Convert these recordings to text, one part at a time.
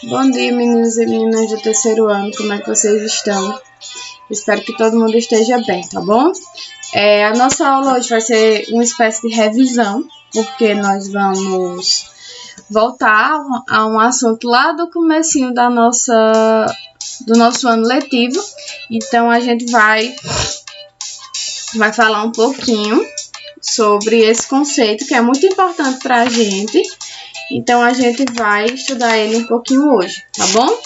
Bom dia, meninos e meninas do terceiro ano, como é que vocês estão? Espero que todo mundo esteja bem, tá bom? A nossa aula hoje vai ser uma espécie de revisão, porque nós vamos voltar a um assunto lá do comecinho do nosso ano letivo. Então, a gente vai falar um pouquinho sobre esse conceito, que é muito importante para a gente. Então, a gente vai estudar ele um pouquinho hoje, tá bom?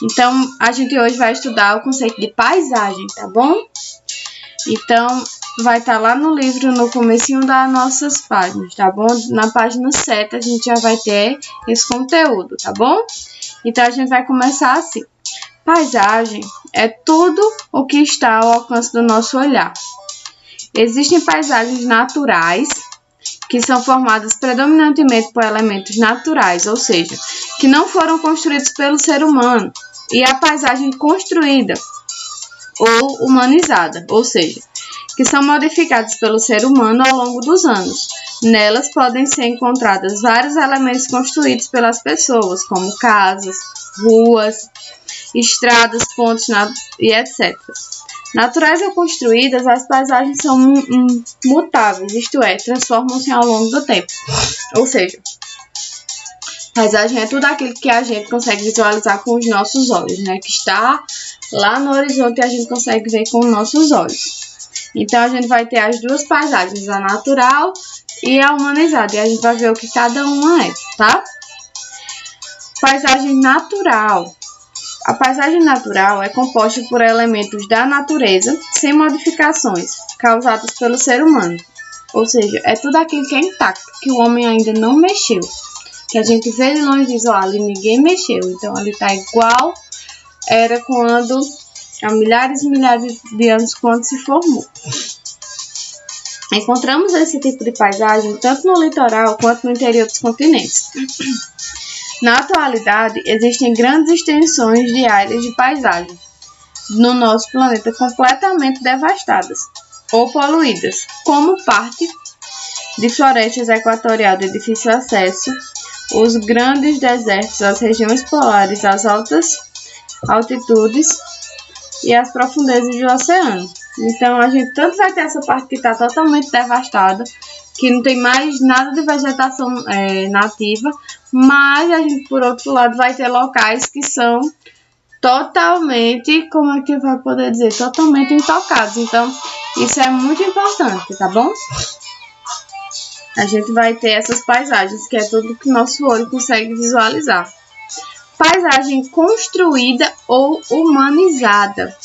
Então, a gente hoje vai estudar o conceito de paisagem, tá bom? Então, vai estar lá no livro, no comecinho das nossas páginas, tá bom? Na página 7, a gente já vai ter esse conteúdo, tá bom? Então, a gente vai começar assim. Paisagem é tudo o que está ao alcance do nosso olhar. Existem paisagens naturais, que são formadas predominantemente por elementos naturais, ou seja, que não foram construídos pelo ser humano, e a paisagem construída ou humanizada, ou seja, que são modificadas pelo ser humano ao longo dos anos. Nelas podem ser encontrados vários elementos construídos pelas pessoas, como casas, ruas, estradas, pontes e etc. Naturais ou construídas, as paisagens são mutáveis, isto é, transformam-se ao longo do tempo. Ou seja, paisagem é tudo aquilo que a gente consegue visualizar com os nossos olhos, né? Que está lá no horizonte e a gente consegue ver com os nossos olhos. Então, a gente vai ter as duas paisagens, a natural e a humanizada. E a gente vai ver o que cada uma é, tá? Paisagem natural. A paisagem natural é composta por elementos da natureza, sem modificações, causadas pelo ser humano. Ou seja, é tudo aquilo que é intacto, que o homem ainda não mexeu. Que a gente vê de longe e diz, ó, ali ninguém mexeu. Então, ali está igual era quando, há milhares e milhares de anos, quando se formou. Encontramos esse tipo de paisagem tanto no litoral quanto no interior dos continentes. Na atualidade, existem grandes extensões de áreas de paisagem no nosso planeta completamente devastadas ou poluídas, como parte de florestas equatoriais de difícil acesso, os grandes desertos, as regiões polares, as altas altitudes e as profundezas do oceano. Então, a gente tanto vai ter essa parte que está totalmente devastada, que não tem mais nada de vegetação nativa, mas a gente, por outro lado, vai ter locais que são totalmente, como é que vai poder dizer, totalmente intocados. Então, isso é muito importante, tá bom? A gente vai ter essas paisagens, que é tudo que nosso olho consegue visualizar. Paisagem construída ou humanizada.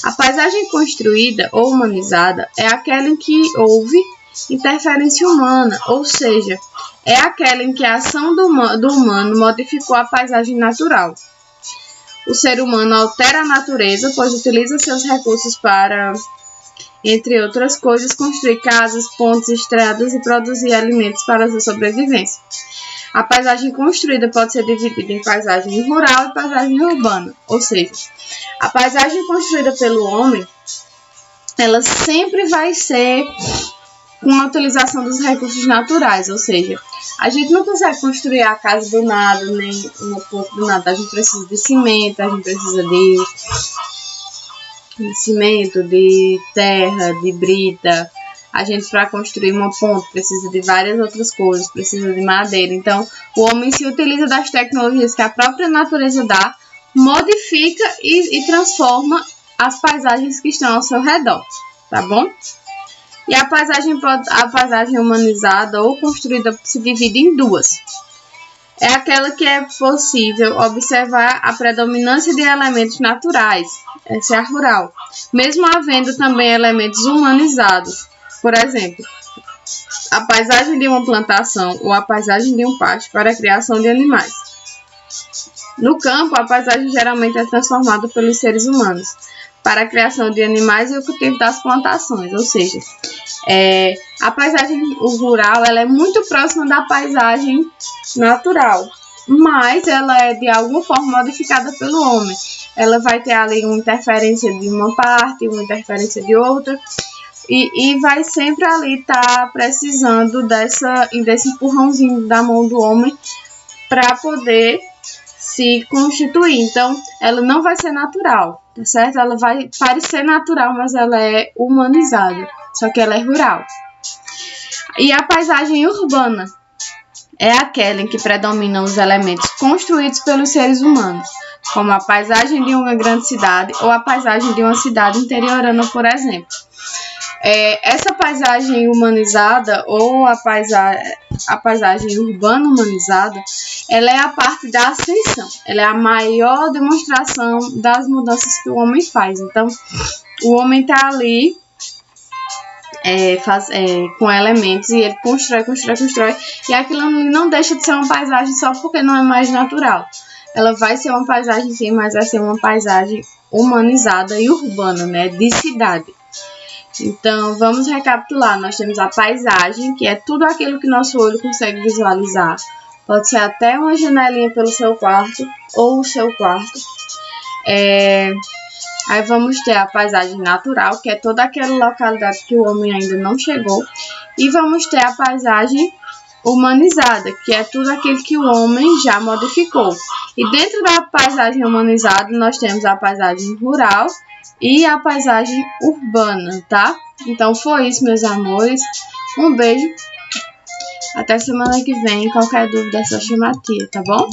A paisagem construída ou humanizada é aquela em que houve interferência humana, ou seja, é aquela em que a ação do humano modificou a paisagem natural. O ser humano altera a natureza, pois utiliza seus recursos para, entre outras coisas, construir casas, pontes, estradas e produzir alimentos para a sua sobrevivência. A paisagem construída pode ser dividida em paisagem rural e paisagem urbana, ou seja, a paisagem construída pelo homem, ela sempre vai ser com a utilização dos recursos naturais, ou seja, a gente não consegue construir a casa do nada, nem uma ponte do nada. A gente precisa de cimento, a gente precisa de cimento, de terra, de brita. A gente, para construir uma ponte, precisa de várias outras coisas, precisa de madeira. Então, o homem se utiliza das tecnologias que a própria natureza dá, modifica e transforma as paisagens que estão ao seu redor, tá bom? E a paisagem humanizada ou construída se divide em duas. É aquela que é possível observar a predominância de elementos naturais, essa é a rural, mesmo havendo também elementos humanizados. Por exemplo, a paisagem de uma plantação ou a paisagem de um pasto para a criação de animais. No campo, a paisagem geralmente é transformada pelos seres humanos para a criação de animais e o cultivo das plantações, ou seja, a paisagem rural ela é muito próxima da paisagem natural, mas ela é de alguma forma modificada pelo homem. Ela vai ter ali uma interferência de uma parte, uma interferência de outra, e vai sempre ali estar precisando desse empurrãozinho da mão do homem para poder se constituir. Então, ela não vai ser natural, tá certo? Ela vai parecer natural, mas ela é humanizada, só que ela é rural. E a paisagem urbana é aquela em que predominam os elementos construídos pelos seres humanos, como a paisagem de uma grande cidade ou a paisagem de uma cidade interiorana, por exemplo. Essa paisagem humanizada ou a paisagem urbana humanizada, ela é a parte da ascensão, ela é a maior demonstração das mudanças que o homem faz. Então, o homem está ali com elementos e ele constrói, e aquilo não deixa de ser uma paisagem só porque não é mais natural. Ela vai ser uma paisagem sim, mas vai ser uma paisagem humanizada e urbana, né, de cidade. Então, vamos recapitular. Nós temos a paisagem, que é tudo aquilo que nosso olho consegue visualizar. Pode ser até uma janelinha pelo seu quarto ou o seu quarto. Aí vamos ter a paisagem natural, que é toda aquela localidade que o homem ainda não chegou. E vamos ter a paisagem humanizada, que é tudo aquilo que o homem já modificou. E dentro da paisagem humanizada, nós temos a paisagem rural e a paisagem urbana, tá? Então foi isso, meus amores. Um beijo. Até semana que vem. Qualquer dúvida é só chamar a tia, tá bom?